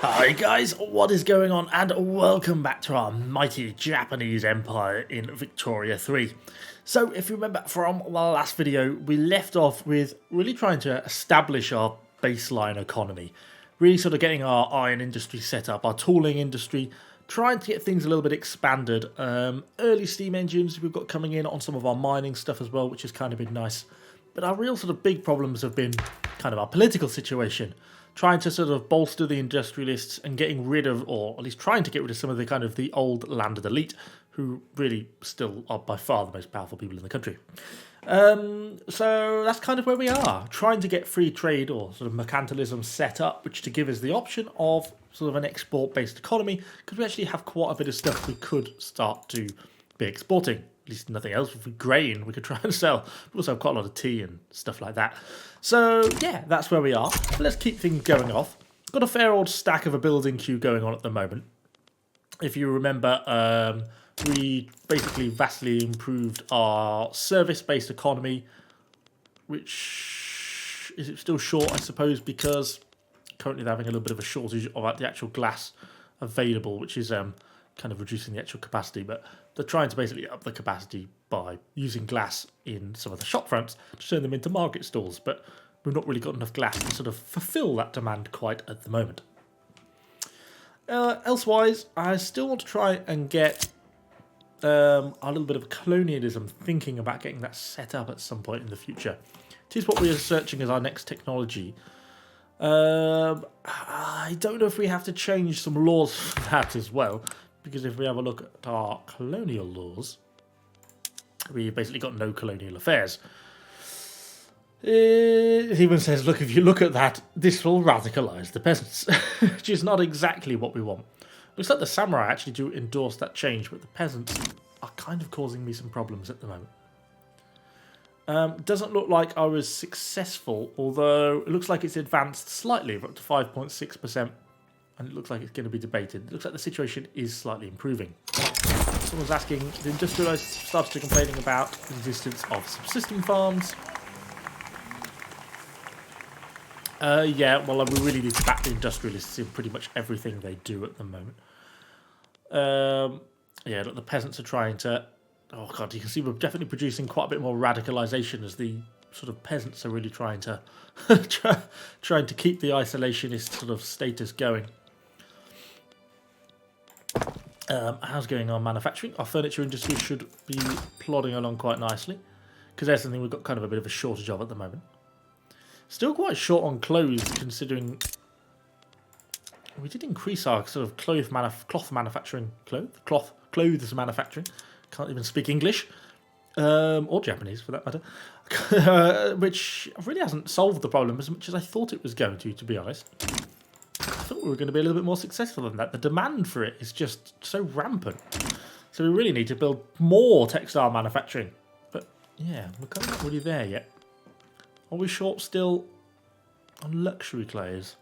Hi guys, what is going on, and welcome back to our mighty Japanese empire in Victoria 3. So if you remember from the last video, we left off with really trying to establish our baseline economy, really sort of getting our iron industry set up, our tooling industry, trying to get things a little bit expanded. Early steam engines we've got coming in on some of our mining stuff as well, which has kind of been nice. But our real sort of big problems have been kind of our political situation. Trying to sort of bolster the industrialists and getting rid of, or at least trying to get rid of some of the kind of the old landed elite, who really still are by far the most powerful people in the country. So that's kind of where we are, trying to get free trade or sort of mercantilism set up, which to give us the option of sort of an export-based economy, because we actually have quite a bit of stuff we could start to be exporting. At least nothing else. If we grain, we could try and sell. We also have quite a lot of tea and stuff like that. So yeah, that's where we are. Let's keep things going off. Got a fair old stack of a building queue going on at the moment. If you remember, we basically vastly improved our service-based economy, which is still short, I suppose, because currently they're having a little bit of a shortage of the actual glass available, which is kind of reducing the actual capacity, but they're trying to basically up the capacity by using glass in some of the shop fronts to turn them into market stalls, but we've not really got enough glass to sort of fulfill that demand quite at the moment. Elsewise, I still want to try and get a little bit of colonialism, thinking about getting that set up at some point in the future. It is what we are searching as our next technology. I don't know if we have to change some laws for that as well, because if we have a look at our colonial laws, we basically got no colonial affairs. It even says, look, if you look at that, this will radicalise the peasants, which is not exactly what we want. Looks like the samurai actually do endorse that change, but the peasants are kind of causing me some problems at the moment. Doesn't look like I was successful, although it looks like it's advanced slightly, up to 5.6%. And it looks like it's going to be debated. It looks like the situation is slightly improving. Someone's asking, the industrialists started to complaining about the existence of subsistence farms. Yeah, well, we really need to back the industrialists in pretty much everything they do at the moment. Yeah, look, the peasants are trying to... Oh, God, you can see we're definitely producing quite a bit more radicalisation as the sort of peasants are really trying to trying to keep the isolationist sort of status going. How's going on manufacturing? Our furniture industry should be plodding along quite nicely, because that's something we've got kind of a bit of a shortage of at the moment. Still quite short on clothes, considering we did increase our sort of clothes manufacturing. Can't even speak English, or Japanese for that matter, which really hasn't solved the problem as much as I thought it was going to be honest. I thought we were going to be a little bit more successful than that. The demand for it is just so rampant. So we really need to build more textile manufacturing. But yeah, we're kind of not really there yet. Are we short still on luxury clothes?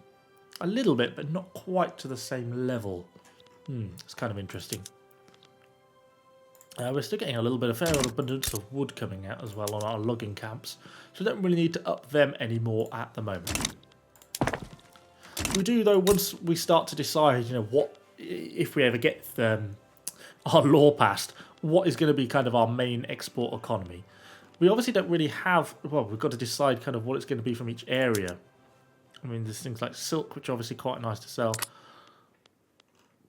A little bit, but not quite to the same level. It's kind of interesting. We're still getting a fair abundance of wood coming out as well on our logging camps. So we don't really need to up them anymore at the moment. We do, though, once we start to decide, what, if we ever get our law passed, what is going to be kind of our main export economy. We obviously don't really have, well, we've got to decide kind of what it's going to be from each area. I mean, there's things like silk, which are obviously quite nice to sell.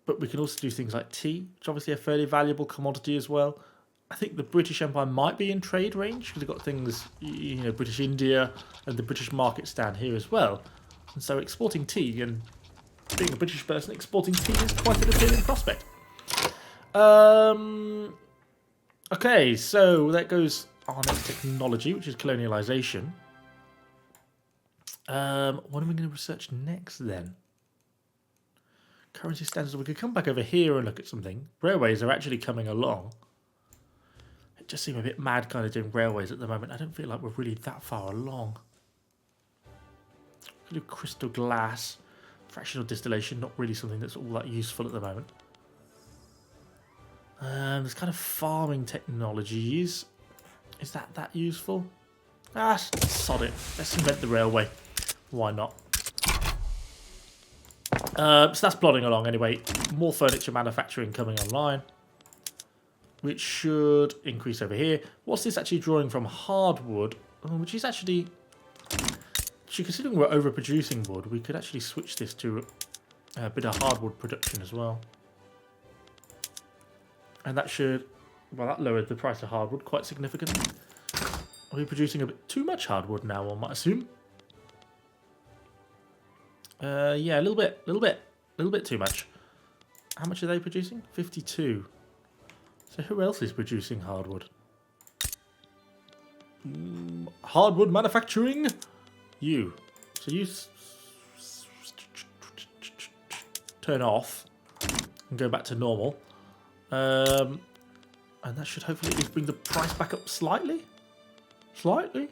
But we can also do things like tea, which is obviously a fairly valuable commodity as well. I think the British Empire might be in trade range, because they've got things, British India and the British markets down here as well. And so exporting tea, and being a British person, exporting tea is quite an appealing prospect. Okay, so that goes our next technology, which is colonialisation. What are we going to research next then? Currency standards. We could come back over here and look at something. Railways are actually coming along. It just seems a bit mad kind of doing railways at the moment. I don't feel like we're really that far along. We could do crystal glass. Fractional distillation, not really something that's all that useful at the moment. There's kind of farming technologies. Is that useful? Ah, sod it. Let's invent the railway. Why not? So that's plodding along anyway. More furniture manufacturing coming online, which should increase over here. What's this actually drawing from? Hardwood, which is actually considering we're overproducing wood, we could actually switch this to a bit of hardwood production as well. And that should, well, that lowered the price of hardwood quite significantly. Are we producing a bit too much hardwood now, one might assume? Yeah, a little bit too much. How much are they producing? 52. So who else is producing hardwood? Hardwood manufacturing? You. So you turn off and go back to normal. And that should hopefully at least bring the price back up slightly. Slightly?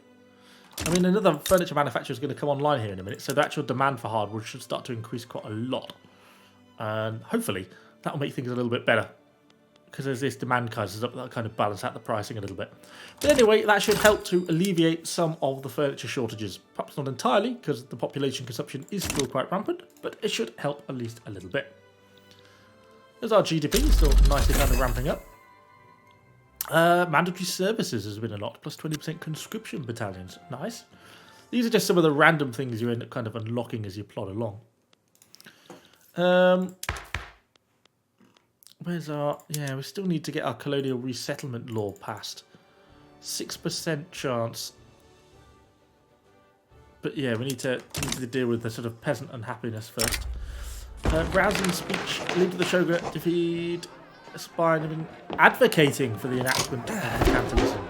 I mean, another furniture manufacturer is going to come online here in a minute, so the actual demand for hardwood should start to increase quite a lot. And hopefully that will make things a little bit better, because as this demand rises up, that'll kind of balance out the pricing a little bit. But anyway, that should help to alleviate some of the furniture shortages. Perhaps not entirely, because the population consumption is still quite rampant, but it should help at least a little bit. There's our GDP, still nicely kind of ramping up. Mandatory services has been a lot, plus 20% conscription battalions. Nice. These are just some of the random things you end up kind of unlocking as you plod along. Where's our... Yeah, we still need to get our colonial resettlement law passed. 6% chance. But yeah, we need to deal with the sort of peasant unhappiness first. Rousing speech, lead to the shogun, defeat... Aspiring, advocating for the enactment of capitalism.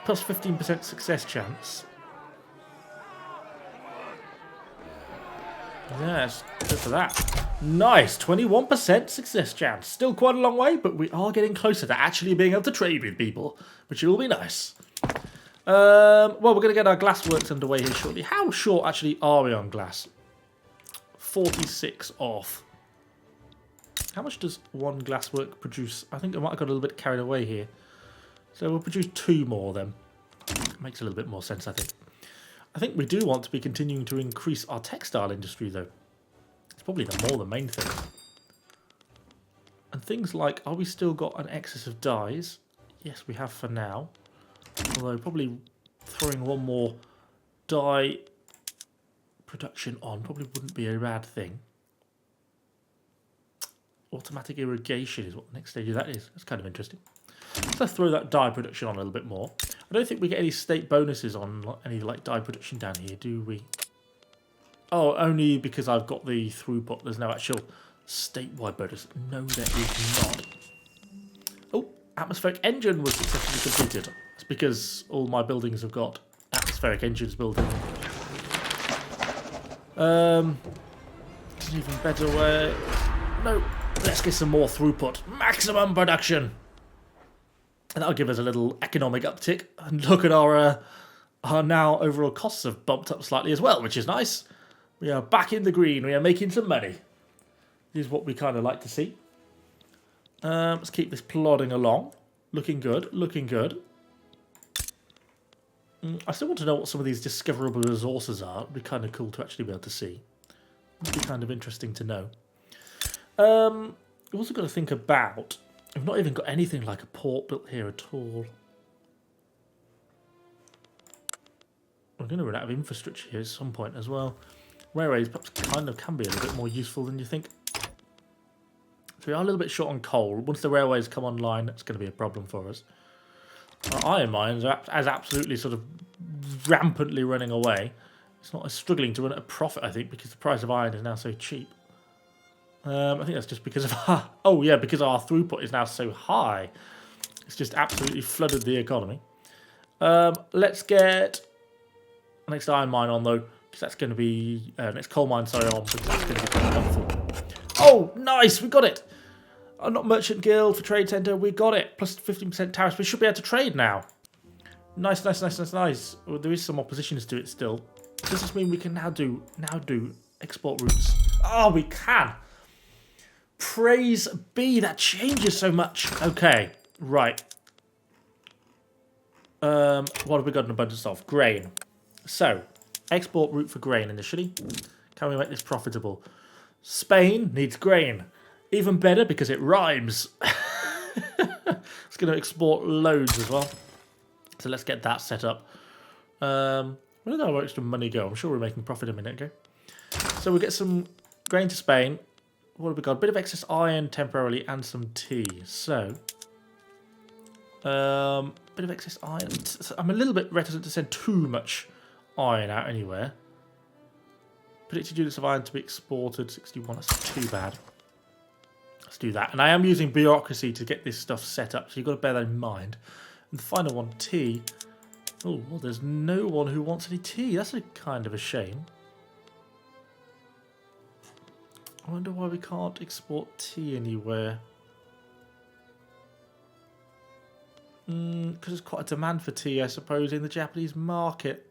Plus 15% success chance. Yes, good for that. Nice, 21% success chance. Still quite a long way, but we are getting closer to actually being able to trade with people, which will be nice. Well, we're going to get our glassworks underway here shortly. How short actually are we on glass? 46 off. How much does one glasswork produce? I think I might have got a little bit carried away here. So we'll produce 2 more then. Makes a little bit more sense, I think. I think we do want to be continuing to increase our textile industry, though. It's probably the main thing. And things like, are we still got an excess of dyes? Yes, we have for now. Although probably throwing one more dye production on probably wouldn't be a bad thing. Automatic irrigation is what the next stage of that is. That's kind of interesting. So let's throw that dye production on a little bit more. I don't think we get any state bonuses on any like dye production down here, do we? Oh, only because I've got the throughput. There's no actual statewide bonus. No, there is not. Oh, atmospheric engine was successfully completed. It's because all my buildings have got atmospheric engines built in. It's an even better way. No, let's get some more throughput. Maximum production. And that'll give us a little economic uptick. And look at our now overall costs have bumped up slightly as well, which is nice. We are back in the green. We are making some money. This is what we kind of like to see. Let's keep this plodding along. Looking good, looking good. I still want to know what some of these discoverable resources are. It'd be kind of cool to actually be able to see. It'd be kind of interesting to know. We've also got to think about... We've not even got anything like a port built here at all. We're going to run out of infrastructure here at some point as well. Railways perhaps kind of can be a little bit more useful than you think. So we are a little bit short on coal. Once the railways come online, that's going to be a problem for us. Our iron mines are absolutely sort of rampantly running away. It's not struggling to run at a profit, I think, because the price of iron is now so cheap. I think that's just because of our... Oh, yeah, because our throughput is now so high. It's just absolutely flooded the economy. Let's get next iron mine on, though, because that's going to be... next coal mine, sorry, on, because that's going to be quite helpful. Oh, nice, we got it. Oh, not Merchant Guild for Trade Centre, we got it. Plus 15% tariffs, we should be able to trade now. Nice, nice, nice, nice, nice. Well, there is some oppositions to it still. Does this mean we can now do export routes? Oh, we can. Praise be, that changes so much. Okay, right. What have we got in abundance of? Grain. So, Export route for grain initially. Can we make this profitable? Spain needs grain. Even better because it rhymes. It's going to export loads as well. So let's get that set up. Where did our extra money go? I'm sure we're making profit a minute ago. So we'll get some grain to Spain. What have we got? A bit of excess iron temporarily and some tea. So, bit of excess iron. I'm a little bit reticent to send too much iron out anywhere. Predicted units of iron to be exported, 61. That's too bad. Let's do that. And I am using bureaucracy to get this stuff set up, so you've got to bear that in mind. And the final one, tea. Oh, well, there's no one who wants any tea. That's a kind of a shame. I wonder why we can't export tea anywhere. Because there's quite a demand for tea, I suppose, in the Japanese market.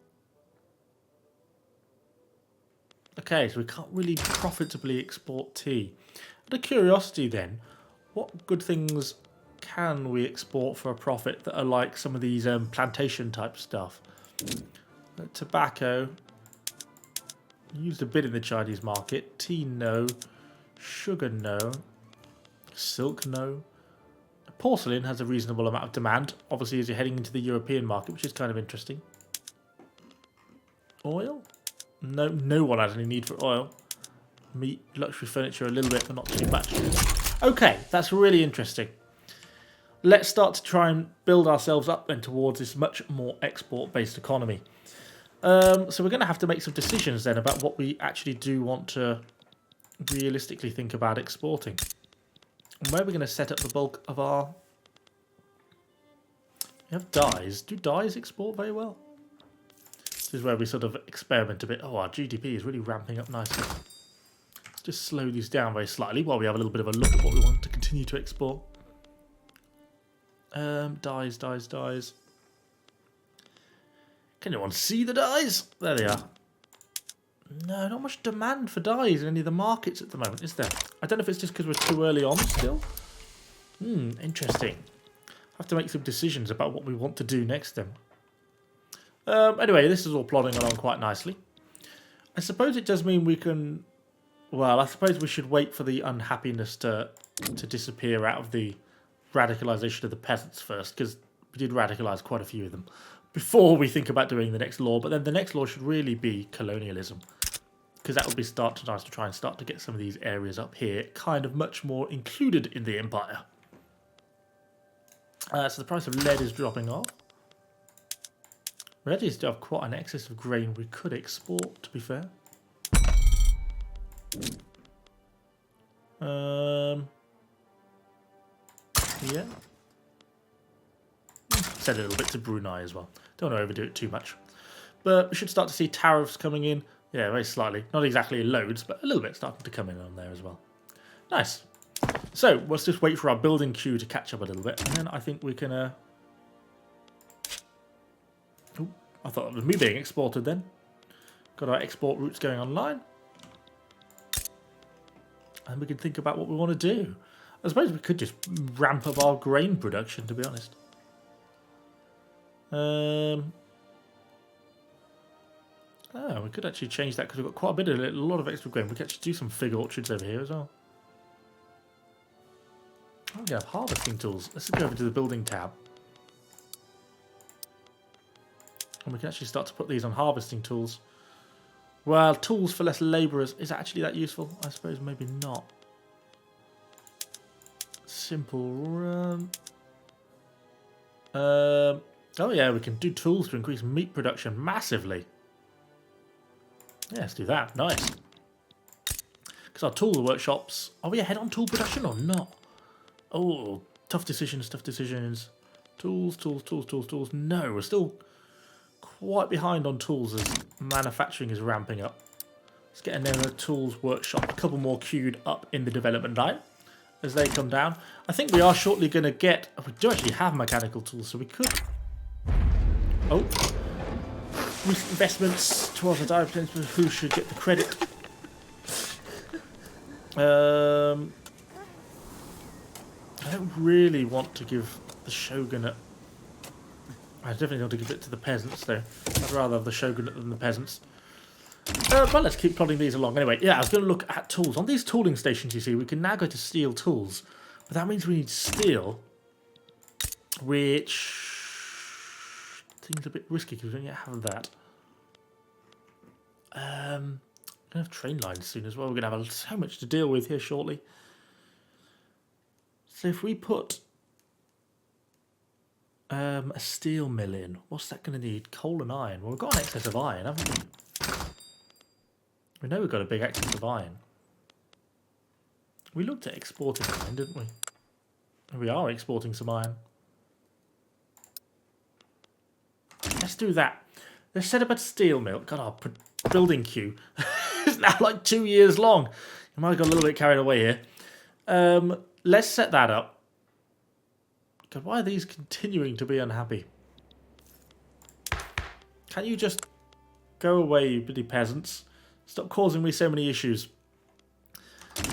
Okay, so we can't really profitably export tea. Out of curiosity then, what good things can we export for a profit that are like some of these plantation type stuff? Tobacco. Used a bit in the Chinese market. Tea, no. Sugar, no. Silk, no. Porcelain has a reasonable amount of demand, obviously, as you're heading into the European market, which is kind of interesting. Oil? No, no one has any need for oil. Meat, luxury furniture, a little bit, but not too much. Okay, that's really interesting. Let's start to try and build ourselves up then towards this much more export-based economy. So we're going to have to make some decisions then about what we actually do want to realistically think about exporting. And where we're going to set up the bulk of our... We have dyes. Do dyes export very well? This is where we sort of experiment a bit. Oh, our GDP is really ramping up nicely. Let's just slow these down very slightly while we have a little bit of a look at what we want to continue to export. Dyes. Can anyone see the dyes? There they are. No, not much demand for dyes in any of the markets at the moment, is there? I don't know if it's just because we're too early on still. Interesting. Have to make some decisions about what we want to do next then. Anyway, this is all plodding along quite nicely. I suppose it does mean we can... Well, I suppose we should wait for the unhappiness to disappear out of the radicalisation of the peasants first, because we did radicalise quite a few of them before we think about doing the next law. But then the next law should really be colonialism, because that would be nice to try and start to get some of these areas up here kind of much more included in the empire. So the price of lead is dropping off. We actually still have quite an excess of grain we could export, to be fair. Yeah. Send a little bit to Brunei as well. Don't want to overdo it too much. But we should start to see tariffs coming in. Yeah, very slightly. Not exactly loads, but a little bit starting to come in on there as well. Nice. So, let's just wait for our building queue to catch up a little bit. And then I think we can... Oh, I thought it was me being exported then. Got our export routes going online. And we can think about what we want to do. I suppose we could just ramp up our grain production, to be honest. Oh, we could actually change that because we've got quite a lot of extra grain. We could actually do some fig orchards over here as well. Oh, we have harvesting tools. Let's go over to the building tab. And we can actually start to put these on harvesting tools. Well, tools for less labourers. Is actually that useful? I suppose maybe not. Simple run. Oh yeah, we can do tools to increase meat production massively. Yeah, let's do that. Nice. Because our tool workshops... Are we ahead on tool production or not? Oh, tough decisions, tough decisions. Tools. No, we're still quite behind on tools as manufacturing is ramping up. Let's get another tools workshop, a couple more queued up in the development line as they come down. I think we are shortly going to get... We do actually have mechanical tools, so we could... Oh. Recent investments towards the direct potential. Who should get the credit? I don't really want to give the shogunate... I definitely want to give it to the peasants, though. I'd rather have the shogunate than the peasants. But let's keep plodding these along. Anyway, yeah, I was going to look at tools. On these tooling stations, you see, we can now go to steel tools. But that means we need steel, which seems a bit risky because we don't yet have that. We're going to have train lines soon as well. We're going to have so much to deal with here shortly. So if we put a steel mill in, what's that going to need? Coal and iron. Well, we've got an excess of iron, haven't we? We know we've got a big excess of iron. We looked at exporting iron, didn't we? We are exporting some iron. Let's do that. Let's set up a steel mill. God, our building queue is now like 2 years long. I might have got a little bit carried away here. Let's set that up. God, why are these continuing to be unhappy? Can you just go away, you bloody peasants? Stop causing me so many issues.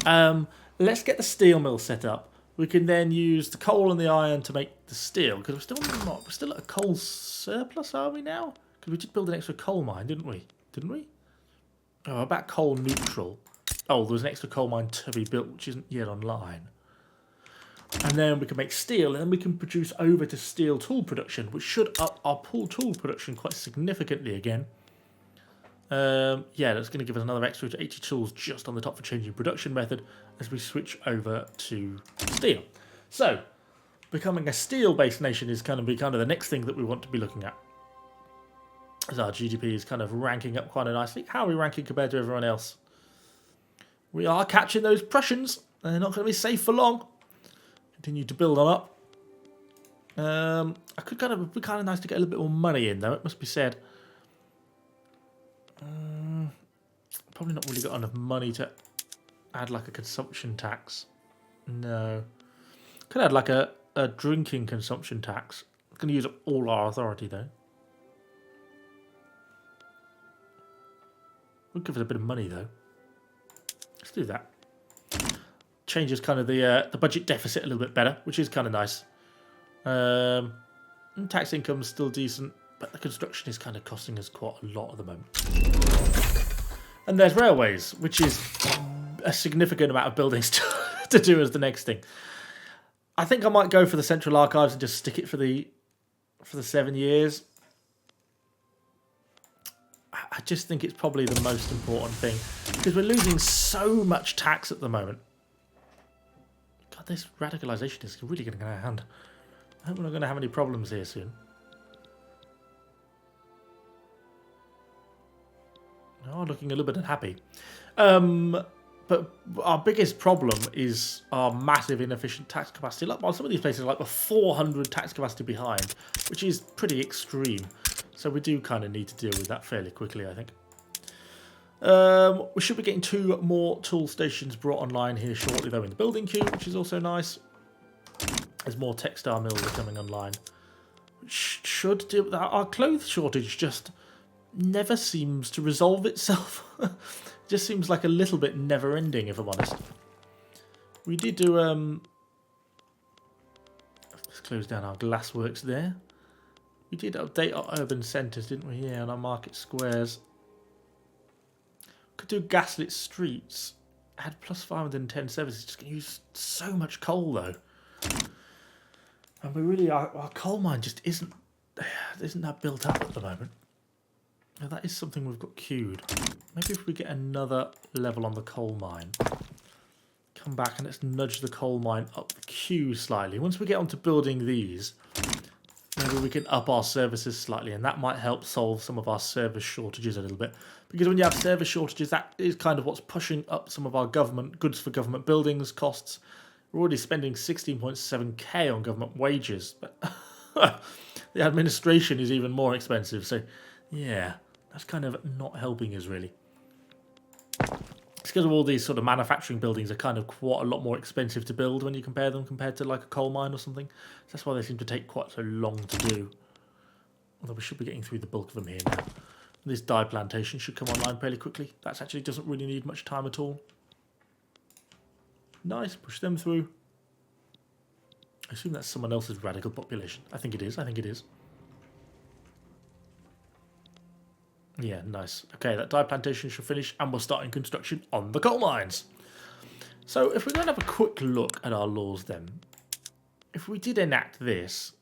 Let's get the steel mill set up. We can then use the coal and the iron to make the steel, because we're still at a coal surplus, are we now? Because we did build an extra coal mine, didn't we? Didn't we? Oh, about coal neutral. Oh, there was an extra coal mine to be built, which isn't yet online. And then we can make steel, and then we can produce over to steel tool production, which should up our tool production quite significantly again. Yeah, that's going to give us another extra 80 tools just on the top for changing production method as we switch over to steel. So, becoming a steel-based nation is kind of the next thing that we want to be looking at. As our GDP is kind of ranking up quite nicely. How are we ranking compared to everyone else? We are catching those Prussians. They're not going to be safe for long. Continue to build on up. It'd be kind of nice to get a little bit more money in, though, it must be said. Probably not really got enough money to add like a consumption tax. No. Could add like a drinking consumption tax. I'm going to use up all our authority though. We'll give it a bit of money though. Let's do that. Changes kind of the budget deficit a little bit better, which is kind of nice. Tax income's still decent, but the construction is kind of costing us quite a lot at the moment. And there's railways, which is a significant amount of buildings to do as the next thing. I think I might go for the Central Archives and just stick it for the 7 years. I just think it's probably the most important thing because we're losing so much tax at the moment. God, this radicalisation is really getting out of hand. I hope we're not going to have any problems here soon. Oh, looking a little bit unhappy. But our biggest problem is our massive inefficient tax capacity. Like, well, some of these places are like 400 tax capacity behind, which is pretty extreme. So we do kind of need to deal with that fairly quickly, I think. We should be getting 2 more tool stations brought online here shortly, though, in the building queue, which is also nice. There's more textile mills coming online, which should deal with that. Our clothes shortage just never seems to resolve itself. It just seems like a little bit never-ending, if I'm honest. We did do let's close down our glassworks there. We did update our urban centres, didn't we? Yeah, on our market squares. Could do gaslit streets. Add plus 510 services. Just going to use so much coal though. And we really are, our coal mine just isn't that built up at the moment. Now that is something we've got queued. Maybe if we get another level on the coal mine. Come back and let's nudge the coal mine up the queue slightly. Once we get onto building these, maybe we can up our services slightly, and that might help solve some of our service shortages a little bit. Because when you have service shortages, that is kind of what's pushing up some of our government goods for government buildings costs. We're already spending 16.7k on government wages, but the administration is even more expensive. So, yeah, that's kind of not helping us really. It's because of all these sort of manufacturing buildings are kind of quite a lot more expensive to build when you compare them compared to like a coal mine or something. So that's why they seem to take quite so long to do. Although we should be getting through the bulk of them here now. This dye plantation should come online fairly quickly. That actually doesn't really need much time at all. Nice, push them through. I assume that's someone else's radical population. I think it is, I think it is. Yeah, nice. Okay, that dye plantation should finish, and we're starting construction on the coal mines. So if we're going to have a quick look at our laws then, if we did enact this,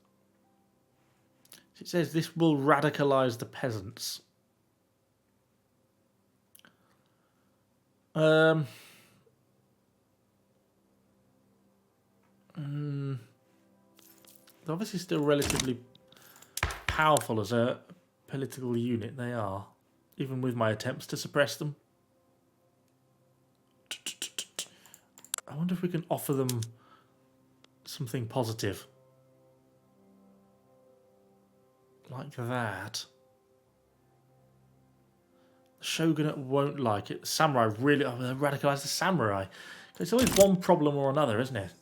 it says this will radicalise the peasants. They're obviously still relatively powerful as a political unit, they are, even with my attempts to suppress them. I wonder if we can offer them something positive. Like that. The shogunate won't like it. The samurai really... Oh, they radicalise the samurai. It's always one problem or another, isn't it?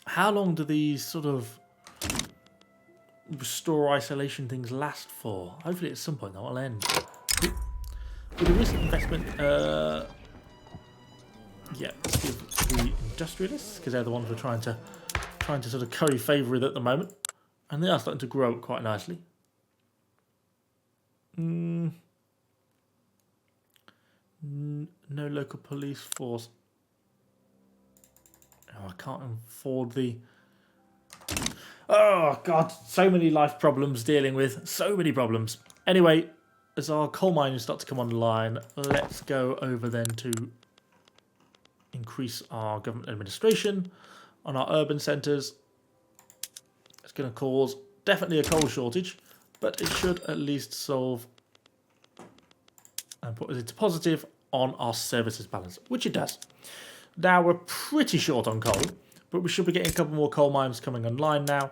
How long do these sort of restore isolation things last for? Hopefully at some point that will end. With a recent investment... yeah, let's give the industrialists, because they're the ones we're trying to sort of curry favour with at the moment. And they are starting to grow quite nicely. No local police force. Oh, I can't afford the... Oh, God. So many life problems dealing with. So many problems. Anyway, as our coal miners start to come online, let's go over then to increase our government administration on our urban centres. It's going to cause definitely a coal shortage, but it should at least solve and put us into positive on our services balance, which it does. Now we're pretty short on coal, but we should be getting a couple more coal mines coming online now,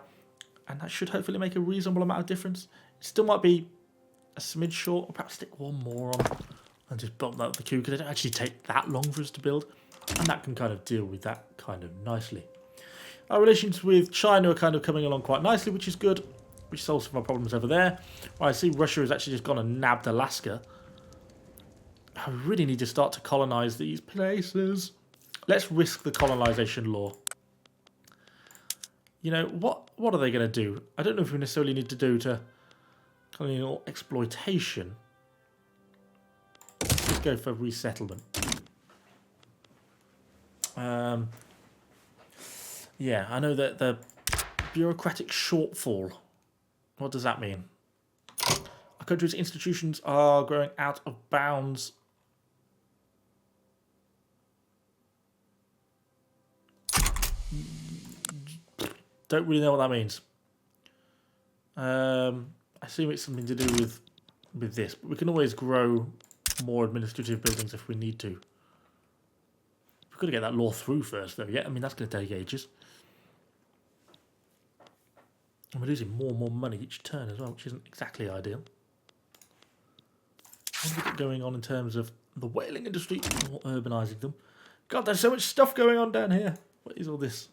and that should hopefully make a reasonable amount of difference. It still might be a smidge short, or perhaps stick one more on and just bump that up the queue, because it don't actually take that long for us to build, and that can kind of deal with that kind of nicely. Our relations with China are kind of coming along quite nicely, which is good, which solves some of our problems over there. Well, I see Russia has actually just gone and nabbed Alaska. I really need to start to colonise these places. Let's risk the colonisation law. You know, what are they going to do? I don't know if we necessarily need to do to colonial exploitation. Let's go for resettlement. Yeah, I know that the bureaucratic shortfall. What does that mean? Our country's institutions are growing out of bounds. Don't really know what that means. I assume it's something to do with this, but we can always grow more administrative buildings if we need to. We've got to get that law through first, though. Yeah, I mean, that's going to take ages. And we're losing more and more money each turn as well, which isn't exactly ideal. What have we got going on in terms of the whaling industry or urbanising them? God, there's so much stuff going on down here. What is all this?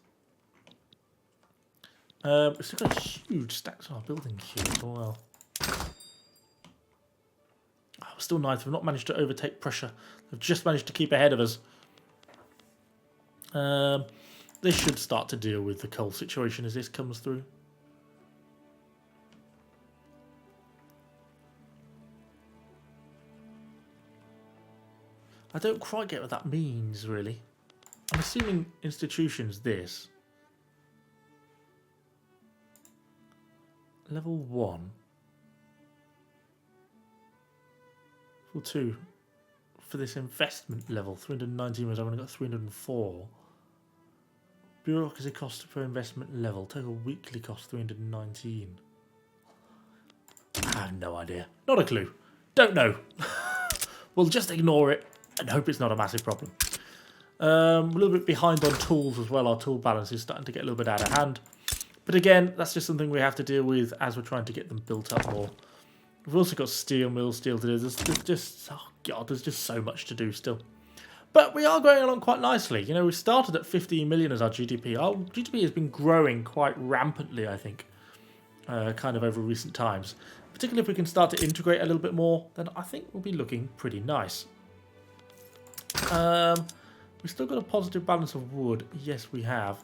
We've still got huge stacks on our building queue as well. Oh, we're still ninth. We've not managed to overtake Prussia. They've just managed to keep ahead of us. This should start to deal with the coal situation as this comes through. I don't quite get what that means, really. I'm assuming institutions this. Level 1. Level 2. For this investment level, 319, whereas I've only got 304. Bureaucracy cost per investment level. Total weekly cost 319. I have no idea. Not a clue. Don't know. We'll just ignore it and hope it's not a massive problem. A little bit behind on tools as well. Our tool balance is starting to get a little bit out of hand. But again, that's just something we have to deal with as we're trying to get them built up more. We've also got steel mills still to do. There's just, oh God, there's just so much to do still. But we are going along quite nicely. You know, we started at 15 million as our GDP. Our GDP has been growing quite rampantly, I think, kind of over recent times. Particularly if we can start to integrate a little bit more, then I think we'll be looking pretty nice. We've still got a positive balance of wood. Yes, we have.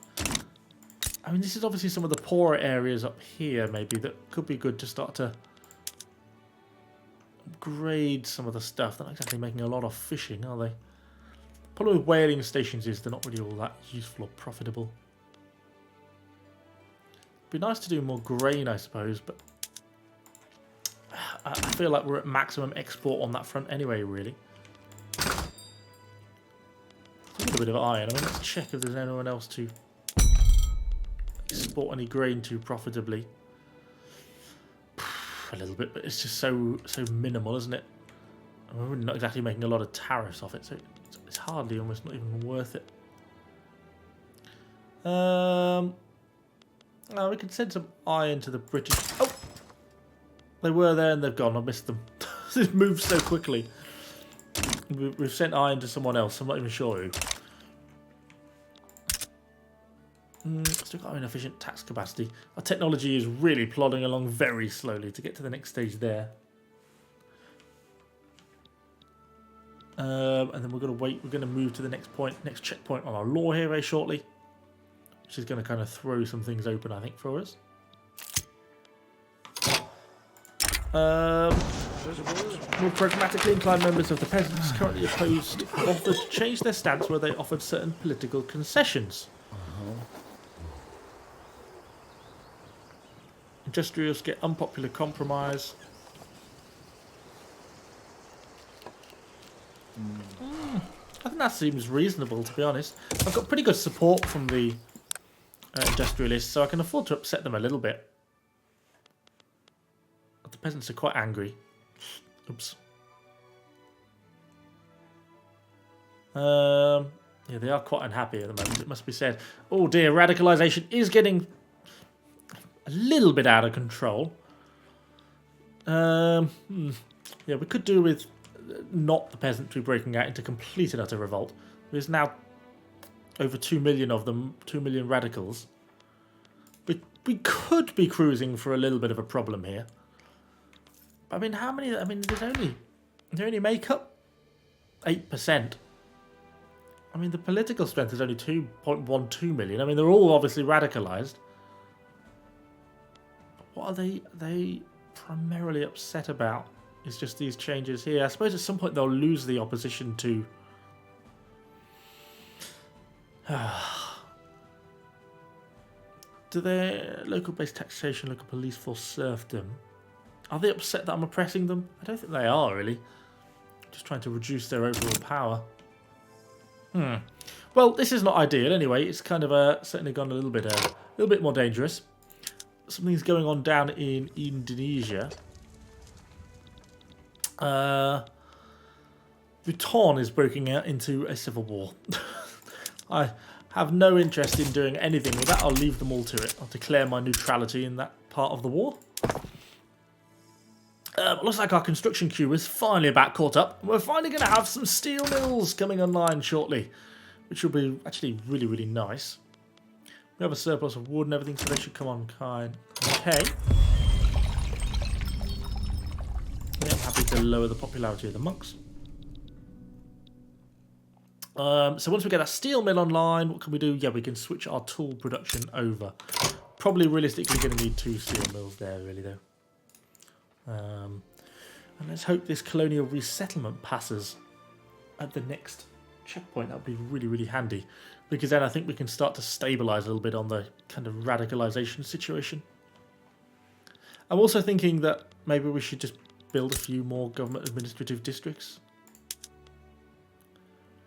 I mean, this is obviously some of the poorer areas up here, maybe, that could be good to start to upgrade some of the stuff. They're not exactly making a lot of fishing, are they? Problem with whaling stations is they're not really all that useful or profitable. Be nice to do more grain, I suppose, but I feel like we're at maximum export on that front anyway, really. A little bit of iron. I mean, let's check if there's anyone else to export any grain to profitably. A little bit, but it's just so minimal, isn't it? We're not exactly making a lot of tariffs off it, so it's hardly, almost not even worth it. We could send some iron to the British. Oh, they were there and they've gone. I missed them. It moved so quickly. We've sent iron to someone else. I'm not even sure who. Still got inefficient tax capacity. Our technology is really plodding along very slowly to get to the next stage there. And then we're going to wait. We're going to move to the next checkpoint on our law here very shortly. Which is going to kind of throw some things open, I think, for us. More pragmatically inclined members of the peasants currently opposed offered to change their stance where they offered certain political concessions. Industrials get unpopular compromise. I think that seems reasonable, to be honest. I've got pretty good support from the industrialists, so I can afford to upset them a little bit. But the peasants are quite angry. Oops. Yeah, they are quite unhappy at the moment, it must be said. Oh dear, radicalisation is getting a little bit out of control. Yeah, we could do with not the peasantry breaking out into complete and utter revolt. There's now over 2 million of them, 2 million radicals. We could be cruising for a little bit of a problem here. I mean, how many? I mean, they only make up 8%. I mean, the political strength is only 2.12 million. I mean, they're all obviously radicalised. But what are they primarily upset about? It's just these changes here. I suppose at some point they'll lose the opposition to... Do their local-based taxation, local police force serfdom? Are they upset that I'm oppressing them? I don't think they are, really. Just trying to reduce their overall power. Well, this is not ideal anyway. It's kind of certainly gone a little bit more dangerous. Something's going on down in Indonesia. Bhutan is breaking out into a civil war. I have no interest in doing anything with that. I'll leave them all to it. I'll declare my neutrality in that part of the war. Looks like our construction queue is finally about caught up. We're finally going to have some steel mills coming online shortly, which will be actually really, really nice. We have a surplus of wood and everything, so they should come on kind. Okay. Yeah, I'm happy to lower the popularity of the monks. So once we get that steel mill online, what can we do? Yeah, we can switch our tool production over. Probably realistically going to need 2 steel mills there, really, though. And let's hope this colonial resettlement passes at the next checkpoint. That would be really, really handy. Because then I think we can start to stabilise a little bit on the kind of radicalisation situation. I'm also thinking that maybe we should just build a few more government administrative districts.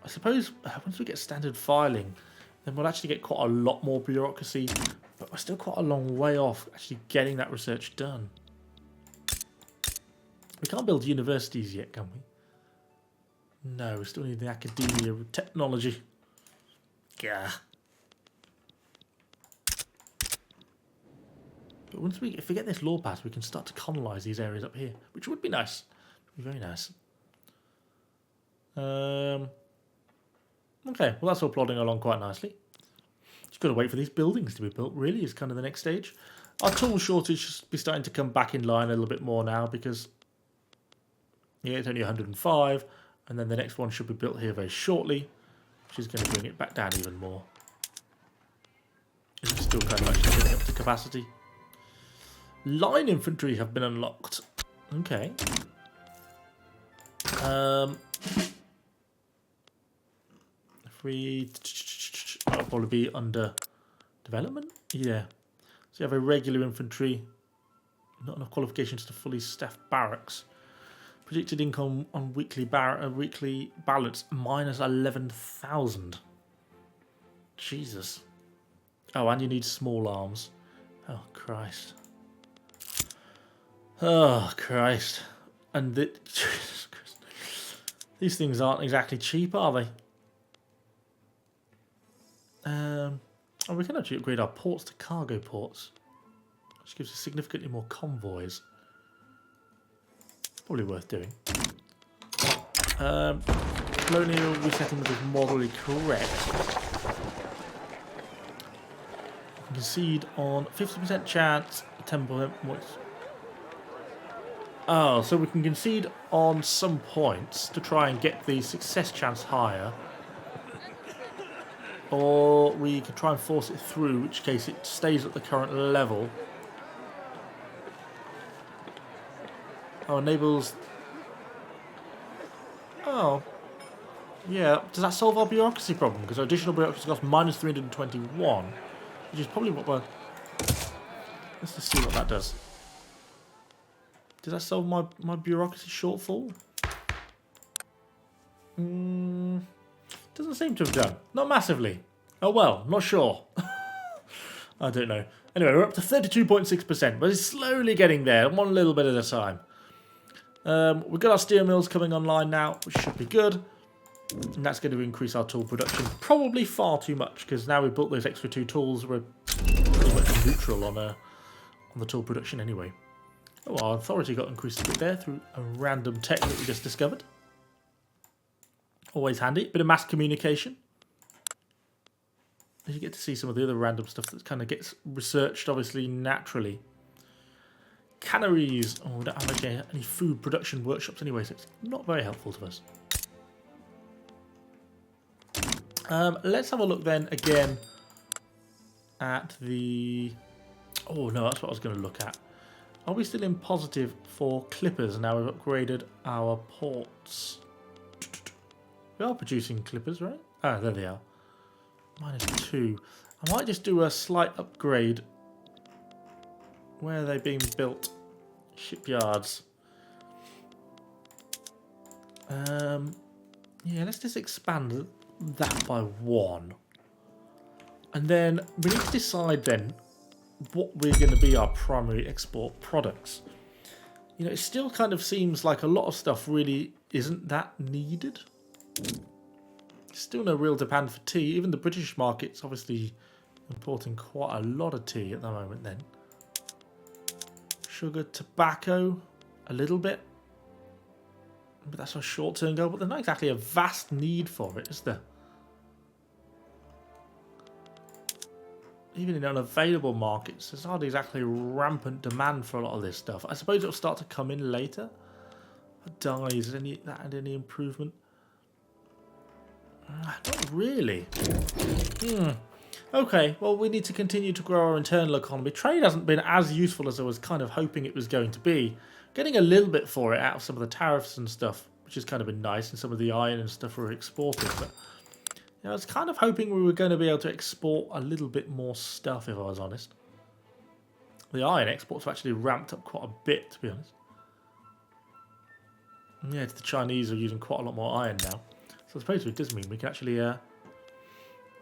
I suppose once we get standard filing, then we'll actually get quite a lot more bureaucracy, but we're still quite a long way off actually getting that research done. We can't build universities yet, can we? No, we still need the academia with technology. Yeah. But if we get this law passed, we can start to colonise these areas up here, which would be nice. Would be very nice. Okay, well that's all plodding along quite nicely. Just got to wait for these buildings to be built, really, is kind of the next stage. Our tool shortage should be starting to come back in line a little bit more now because, yeah, it's only 105, and then the next one should be built here very shortly, which is going to bring it back down even more. It's still kind of actually getting up to capacity. Line infantry have been unlocked. Okay. If we... That'll probably be under development? Yeah. So you have a regular infantry. Not enough qualifications to fully staff barracks. Predicted income on weekly balance minus 11,000. Jesus. Oh, and you need small arms. Oh, Christ. Oh, Christ. And Jesus Christ. These things aren't exactly cheap, are they? Oh, we can actually upgrade our ports to cargo ports, which gives us significantly more convoys. Probably worth doing. Colonial resettlement is morally correct. Concede on 50% chance, 10%. Oh, so we can concede on some points to try and get the success chance higher. Or we can try and force it through, in which case it stays at the current level. Oh, enables... Oh. Yeah, does that solve our bureaucracy problem? Because our additional bureaucracy costs minus 321. Which is probably what we're... Let's just see what that does. Does that solve my bureaucracy shortfall? Doesn't seem to have done. Not massively. Oh well, not sure. I don't know. Anyway, we're up to 32.6%, but it's slowly getting there, one little bit at a time. We've got our steel mills coming online now, which should be good. And that's going to increase our tool production. Probably far too much, because now we've built those extra 2 tools, we're pretty much neutral on the tool production anyway. Oh, our authority got increased a bit there through a random tech that we just discovered. Always handy. Bit of mass communication. You get to see some of the other random stuff that kind of gets researched, obviously, naturally. Canneries. Oh, we don't have any food production workshops anyway, so it's not very helpful to us. Let's have a look then again at the... Oh, no, that's what I was going to look at. Are we still in positive for clippers now we've upgraded our ports? We are producing clippers, right? Ah, there they are. Minus 2. I might just do a slight upgrade. Where are they being built? Shipyards. Yeah, let's just expand that by 1. And then we need to decide then what we're going to be our primary export products. You know, it still kind of seems like a lot of stuff really isn't that needed. Still no real demand for tea. Even the British market's obviously importing quite a lot of tea at the moment then. Sugar, tobacco, a little bit. But that's a short-term goal, but there's not exactly a vast need for it, is there? Even in unavailable markets, there's not exactly rampant demand for a lot of this stuff. I suppose it'll start to come in later. Dyes, that had any improvement? Not really. Okay, well, we need to continue to grow our internal economy. Trade hasn't been as useful as I was kind of hoping it was going to be. Getting a little bit for it out of some of the tariffs and stuff, which has kind of been nice, and some of the iron and stuff we're exporting. But you know, I was kind of hoping we were going to be able to export a little bit more stuff, if I was honest. The iron exports have actually ramped up quite a bit, to be honest. Yeah, the Chinese are using quite a lot more iron now. So I suppose it does mean we can actually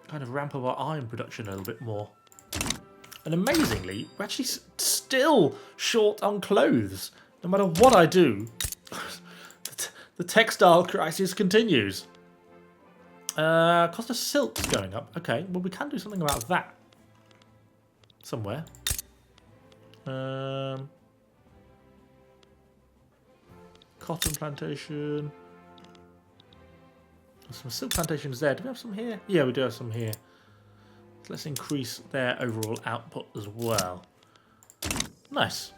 kind of ramp up our iron production a little bit more. And amazingly, we're actually still short on clothes. No matter what I do, the textile crisis continues. Cost of silk's going up. Okay, well we can do something about that. Somewhere. Cotton plantation. There's some silk plantations there. Do we have some here? Yeah, we do have some here. So let's increase their overall output as well. Nice.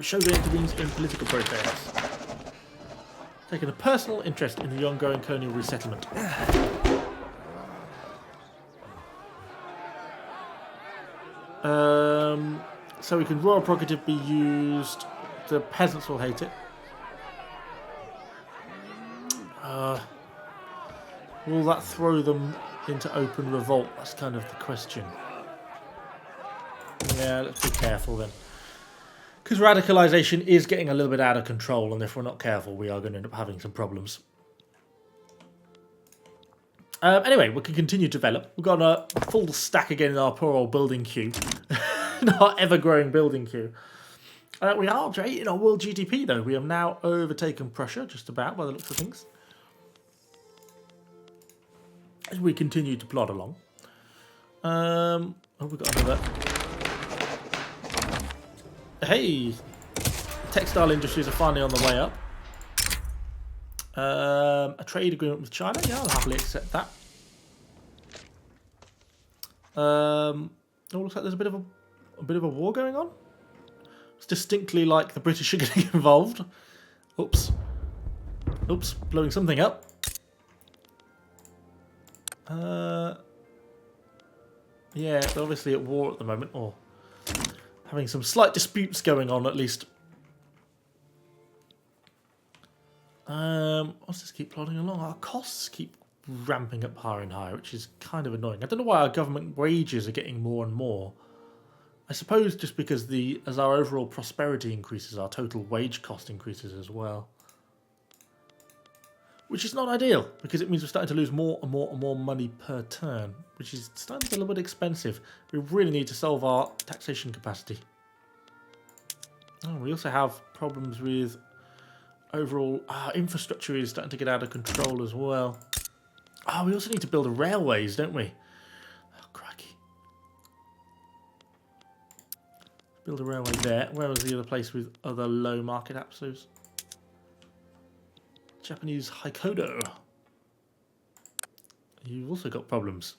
Shogun intervenes in political process. Taking a personal interest in the ongoing colonial resettlement. So we can royal prerogative be used. The peasants will hate it. Will that throw them into open revolt? That's kind of the question. Yeah, let's be careful then. Because radicalisation is getting a little bit out of control, and if we're not careful, we are going to end up having some problems. Anyway, we can continue to develop. We've got a full stack again in our poor old building queue. In our ever-growing building queue. We are in our world GDP, though. We have now overtaken Prussia, just about, by the looks of things. As we continue to plod along. Oh, we've got another... Hey! Textile industries are finally on the way up. A trade agreement with China. Yeah, I'll happily accept that. It looks like there's a bit of a war going on. It's distinctly like the British are getting involved. Oops. Oops, blowing something up. Yeah, they're obviously at war at the moment, or having some slight disputes going on at least. Let's just keep plodding along. Our costs keep ramping up higher and higher, which is kind of annoying. I don't know why our government wages are getting more and more. I suppose just because as our overall prosperity increases, our total wage cost increases as well. Which is not ideal, because it means we're starting to lose more and more and more money per turn, which is starting to get a little bit expensive. We really need to solve our taxation capacity. Oh, we also have problems with overall infrastructure is starting to get out of control as well. Oh, we also need to build railways, don't we? Oh, crikey. Build a railway there. Where was the other place with other low market apsos? Japanese Hokkaido. You've also got problems.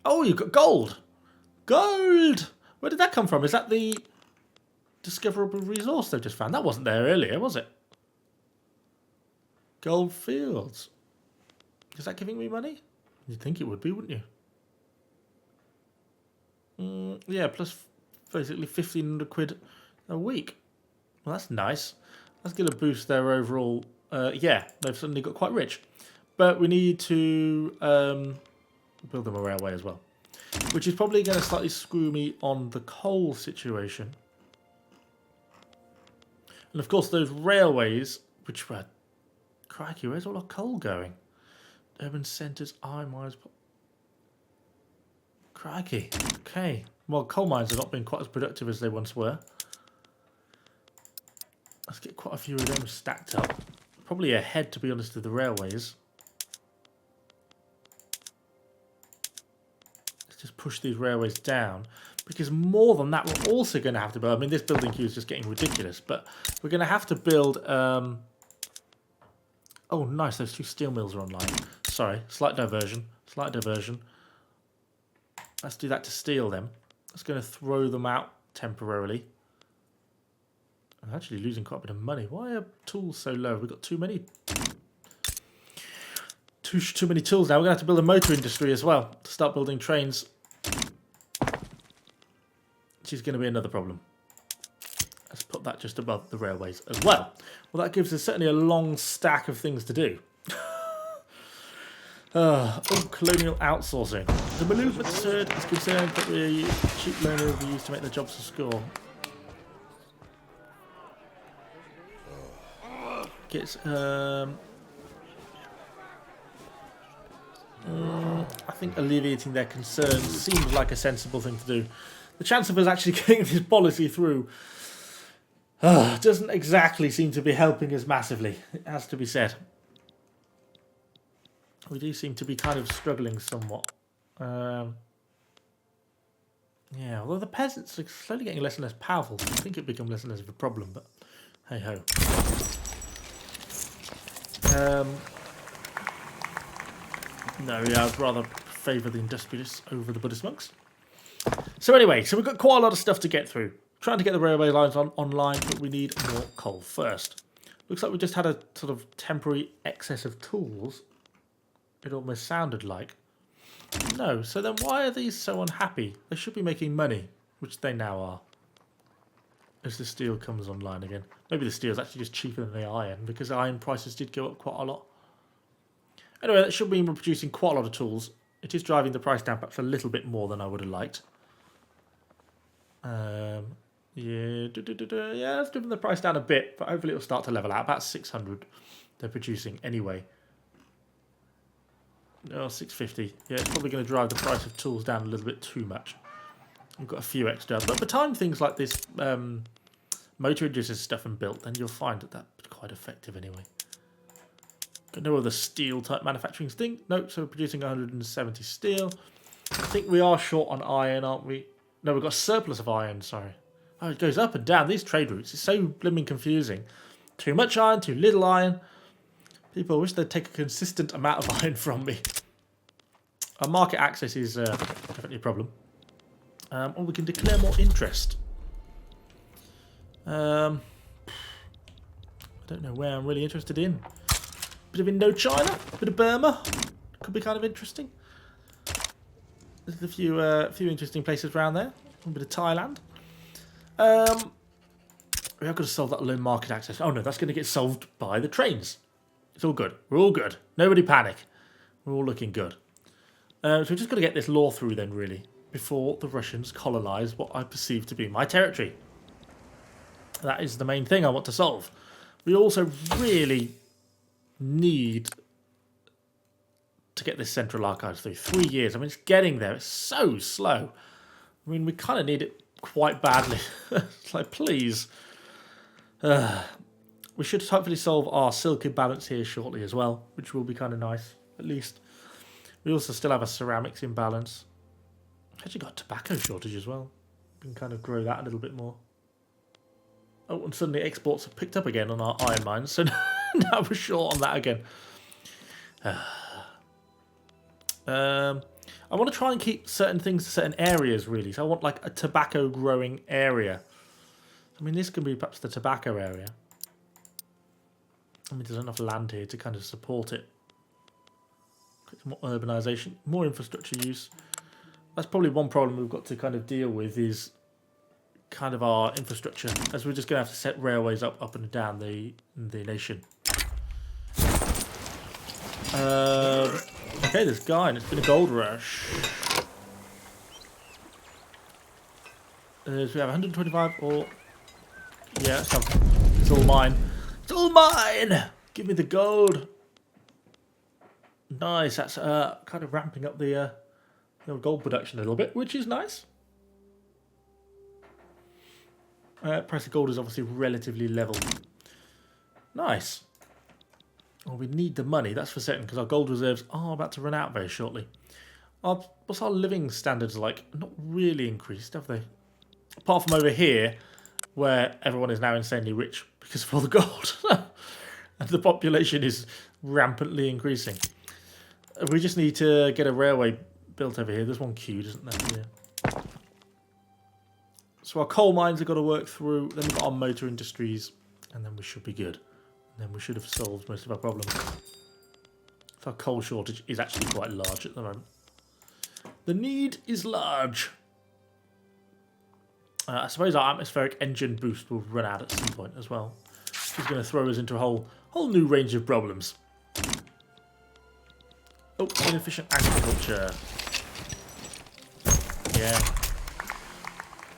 Oh, you've got gold! Gold! Where did that come from? Is that the discoverable resource they've just found? That wasn't there earlier, was it? Gold fields. Is that giving me money? You'd think it would be, wouldn't you? Yeah, plus basically 1,500 quid a week. Well, that's nice. That's going to boost their overall... yeah, they've suddenly got quite rich. But we need to build them a railway as well. Which is probably going to slightly screw me on the coal situation. And of course those railways, which were... Crikey, where's all our coal going? Urban centres, iron mines... Crikey, okay. Well, coal mines have not been quite as productive as they once were. Let's get quite a few of them stacked up. Probably ahead, to be honest, of the railways. Let's just push these railways down. Because more than that, we're also going to have to build... I mean, this building queue is just getting ridiculous. But we're going to have to build... Oh, nice. Those two steel mills are online. Sorry. Slight diversion. Slight diversion. Let's do that to steel them. That's going to throw them out temporarily. I'm actually losing quite a bit of money. Why are tools so low? We've got too many... Too many tools now. We're going to have to build a motor industry as well. To start building trains. Which is going to be another problem. Let's put that just above the railways as well. Well, that gives us certainly a long stack of things to do. Oh, colonial outsourcing. The movement third is concerned that the cheap loaner will be used to make the jobs to score. Gets I think alleviating their concerns seems like a sensible thing to do. The chance of us actually getting this policy through doesn't exactly seem to be helping us massively, it has to be said. We do seem to be kind of struggling somewhat. Yeah, although the peasants are slowly getting less and less powerful, so I think it becomes less and less of a problem, but hey ho. No, yeah, I'd rather favour the industrialists over the Buddhist monks. So anyway, so we've got quite a lot of stuff to get through. Trying to get the railway lines online, but we need more coal first. Looks like we just had a sort of temporary excess of tools. It almost sounded like. No, so then why are these so unhappy? They should be making money, which they now are. As the steel comes online again. Maybe the steel is actually just cheaper than the iron, because iron prices did go up quite a lot. Anyway, that should mean we're producing quite a lot of tools. It is driving the price down perhaps a little bit more than I would have liked. Yeah, it's driven the price down a bit, but hopefully it'll start to level out. About 600 they're producing anyway. Oh, 650. Yeah, it's probably going to drive the price of tools down a little bit too much. We've got a few extra. But by the time things like this motor induces stuff and built, then you'll find that that's quite effective anyway. Got no other steel type manufacturing thing. Nope, so we're producing 170 steel. I think we are short on iron, aren't we? No, we've got a surplus of iron, sorry. Oh, it goes up and down. These trade routes, it's so blooming confusing. Too much iron, too little iron. People wish they'd take a consistent amount of iron from me. Our market access is definitely a problem. Or we can declare more interest. I don't know where I'm really interested in. Bit of Indochina, bit of Burma. Could be kind of interesting. There's a few interesting places around there. A bit of Thailand. We have got to solve that low market access. Oh no, that's going to get solved by the trains. It's all good. We're all good. Nobody panic. We're all looking good. So we've just got to get this law through then, really, before the Russians colonise what I perceive to be my territory. That is the main thing I want to solve. We also really need to get this central archives through. 3 years. I mean, it's getting there. It's so slow. I mean, we kind of need it quite badly. It's like, please. We should hopefully solve our silk imbalance here shortly as well, which will be kind of nice, at least. We also still have a ceramics imbalance. Actually got a tobacco shortage as well. We can kind of grow that a little bit more. Oh, and suddenly exports have picked up again on our iron mines, so now we're short on that again. I want to try and keep certain things to certain areas, really. So I want like a tobacco growing area. I mean, this can be perhaps the tobacco area. I mean, there's enough land here to kind of support it. More urbanisation, more infrastructure use. That's probably one problem we've got to kind of deal with is kind of our infrastructure, as we're just going to have to set railways up and down the nation. Okay, this guy, and it's been a gold rush. So we have 125 or... Yeah, it's all mine. It's all mine! Give me the gold. Nice, that's kind of ramping up the gold production a little bit, which is nice. Price of gold is obviously relatively level. Nice. Well, we need the money, that's for certain, because our gold reserves are about to run out very shortly. What's our living standards like? Not really increased, have they? Apart from over here, where everyone is now insanely rich because of all the gold. And the population is rampantly increasing. We just need to get a railway built over here. There's one queued, isn't there? Yeah. So our coal mines have got to work through. Then we've got our motor industries. And then we should be good. And then we should have solved most of our problems. So our coal shortage is actually quite large at the moment. The need is large. I suppose our atmospheric engine boost will run out at some point as well. Which is going to throw us into a whole new range of problems. Oh, inefficient agriculture. Yeah.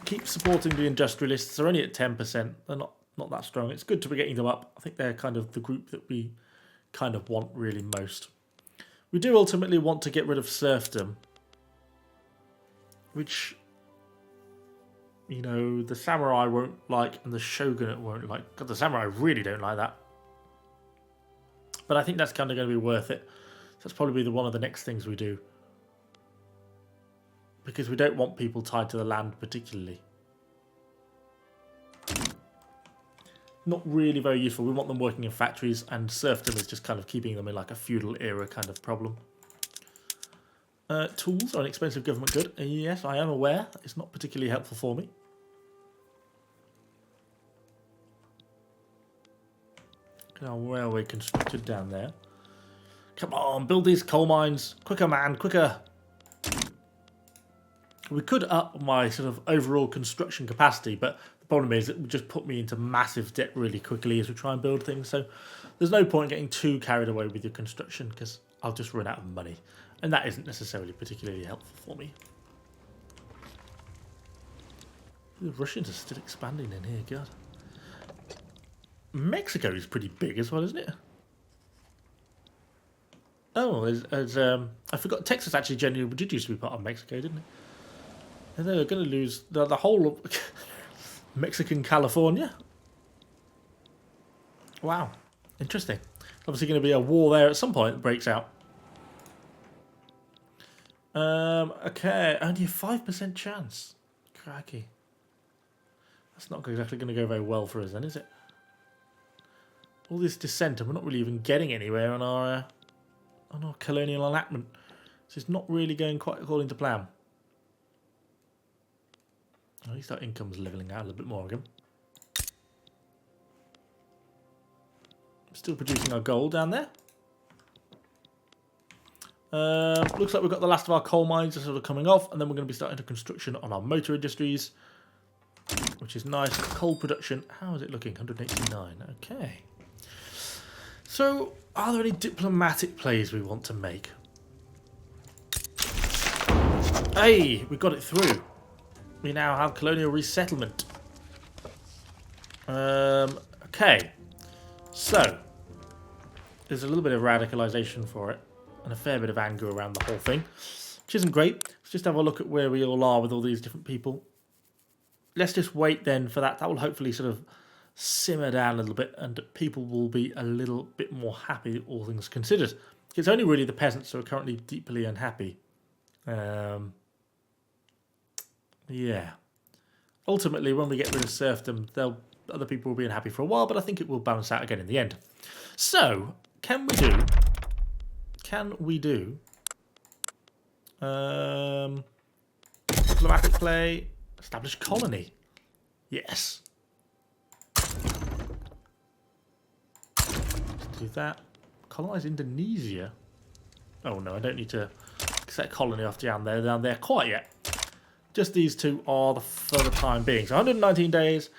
Keep supporting the industrialists. They're only at 10%. They're not that strong. It's good to be getting them up. I think they're kind of the group that we kind of want really most. We do ultimately want to get rid of serfdom. Which, you know, the samurai won't like and the shogunate won't like. God, the samurai really don't like that. But I think that's kind of going to be worth it. So that's probably one of the next things we do. Because we don't want people tied to the land particularly. Not really very useful. We want them working in factories, and serfdom is just kind of keeping them in like a feudal era kind of problem. Tools are an expensive government good. Yes, I am aware. It's not particularly helpful for me. Our railway constructed down there. Come on, build these coal mines. Quicker, man, quicker. We could up my sort of overall construction capacity, but the problem is it would just put me into massive debt really quickly as we try and build things. So there's no point getting too carried away with your construction, because I'll just run out of money. And that isn't necessarily particularly helpful for me. The Russians are still expanding in here, God. Mexico is pretty big as well, isn't it? Oh, I forgot Texas actually genuinely did used to be part of Mexico, didn't it? And they're going to lose the whole of Mexican California. Wow, interesting. Obviously going to be a war there at some point that breaks out. Okay, only a 5% chance. Cracky. That's not exactly going to go very well for us then, is it? All this dissent, and we're not really even getting anywhere on our colonial enactment. So it's not really going quite according to plan. At least our income's levelling out a little bit more again. Still producing our gold down there. Looks like we've got the last of our coal mines are sort of coming off, and then we're going to be starting to construction on our motor industries, which is nice. Coal production, how is it looking? 189. Okay. So, are there any diplomatic plays we want to make? Hey, we got it through. We now have colonial resettlement. Okay. So, there's a little bit of radicalisation for it, and a fair bit of anger around the whole thing, which isn't great. Let's just have a look at where we all are with all these different people. Let's just wait then for that. That will hopefully sort of simmer down a little bit, and people will be a little bit more happy, all things considered. It's only really the peasants who are currently deeply unhappy. Yeah. Ultimately, when we get rid of serfdom, other people will be unhappy for a while, but I think it will balance out again in the end. So, can we do diplomatic play, establish colony? Yes. Let's do that. Colonize Indonesia. Oh no, I don't need to set a colony off down there quite yet. Just these two are for the time being. So 119 days.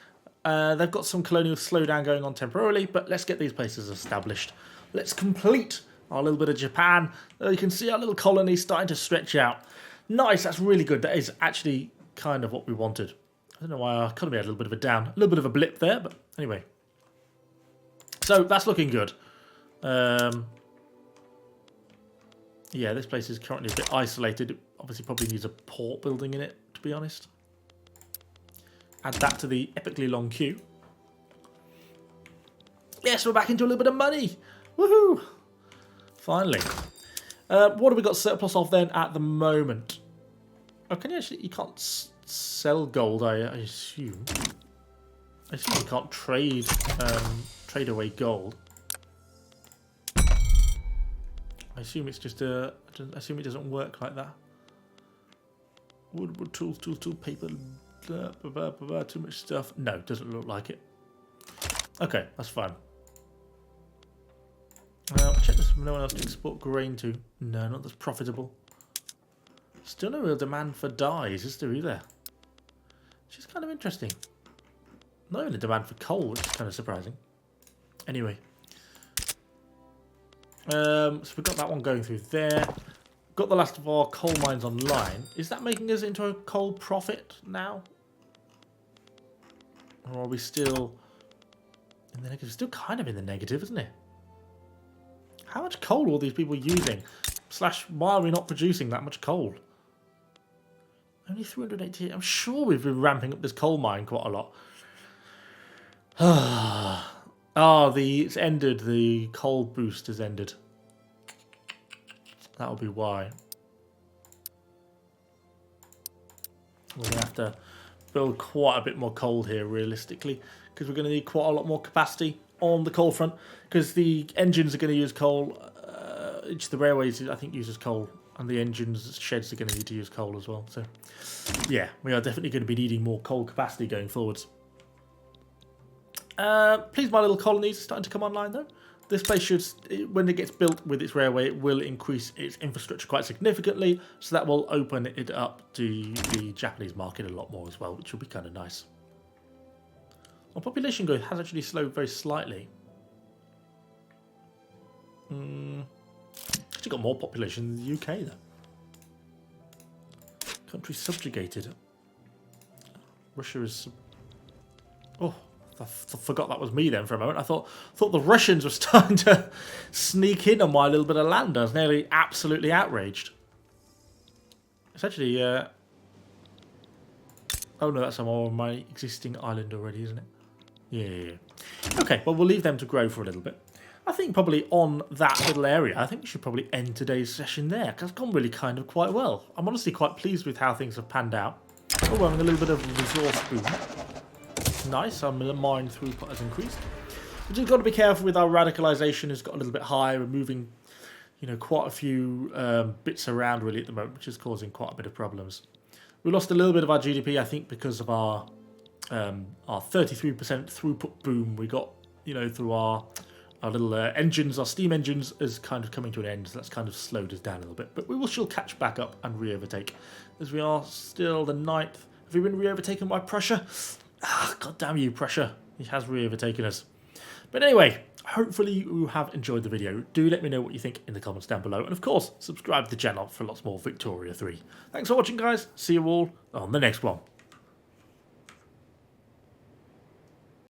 They've got some colonial slowdown going on temporarily, but let's get these places established. Let's complete our little bit of Japan. You can see our little colony starting to stretch out. Nice, that's really good. That is actually kind of what we wanted. I don't know why our economy had a little bit of a down, a little bit of a blip there, but anyway. So that's looking good. Yeah, this place is currently a bit isolated. It obviously probably needs a port building in it, to be honest. Add that to the epically long queue. Yes, we're back into a little bit of money. Woohoo! Finally. What have we got surplus of then at the moment? Oh, can you actually... You can't sell gold, I assume. I assume you can't trade away gold. I assume it's just I assume it doesn't work like that. Wood, tools, paper, too much stuff. No, it doesn't look like it. Okay, that's fine. Check this. No one else to export grain to. No, not that's profitable. Still no real demand for dyes, is there either? Which is kind of interesting. Not even a demand for coal, which is kind of surprising. Anyway. So we've got that one going through there. Got the last of our coal mines online. Is that making us into a coal profit now? Or are we still in the negative? Still kind of in the negative, isn't it? How much coal are all these people using? / why are we not producing that much coal? Only 380. I'm sure we've been ramping up this coal mine quite a lot. It's ended. The coal boost has ended. That'll be why. We're going to have to build quite a bit more coal here, realistically, because we're going to need quite a lot more capacity on the coal front, because the engines are going to use coal. The railways, I think, uses coal, and the engines sheds are going to need to use coal as well. So, yeah, we are definitely going to be needing more coal capacity going forwards. Please, my little colonies are starting to come online, though. This place should, when it gets built with its railway, it will increase its infrastructure quite significantly, so that will open it up to the Japanese market a lot more as well, which will be kind of nice. Our population growth has actually slowed very slightly. actually got more population than the UK, though. Country subjugated. Russia is... Oh, I forgot that was me then for a moment. I thought the Russians were starting to sneak in on my little bit of land. I was nearly absolutely outraged. It's actually... Oh no, that's on my existing island already, isn't it? Yeah. Okay, well, we'll leave them to grow for a little bit. I think probably on that little area, I think we should probably end today's session there, because it's gone really kind of quite well. I'm honestly quite pleased with how things have panned out. Oh, we're having a little bit of resource boom. Nice, our mine throughput has increased. We've just got to be careful with our radicalization. It's got a little bit higher. We're moving, you know, quite a few bits around really at the moment, which is causing quite a bit of problems. We lost a little bit of our GDP, I think, because of our 33% throughput boom we got, you know, through our little engines, our steam engines, is kind of coming to an end. So that's kind of slowed us down a little bit. But we will still catch back up and re-overtake, as we are still the 9th. Have we been re-overtaken by Prussia? Ah, God damn you, Prussia. He has re-overtaken us. But anyway, hopefully you have enjoyed the video. Do let me know what you think in the comments down below. And of course, subscribe to the channel for lots more Victoria 3. Thanks for watching, guys. See you all on the next one.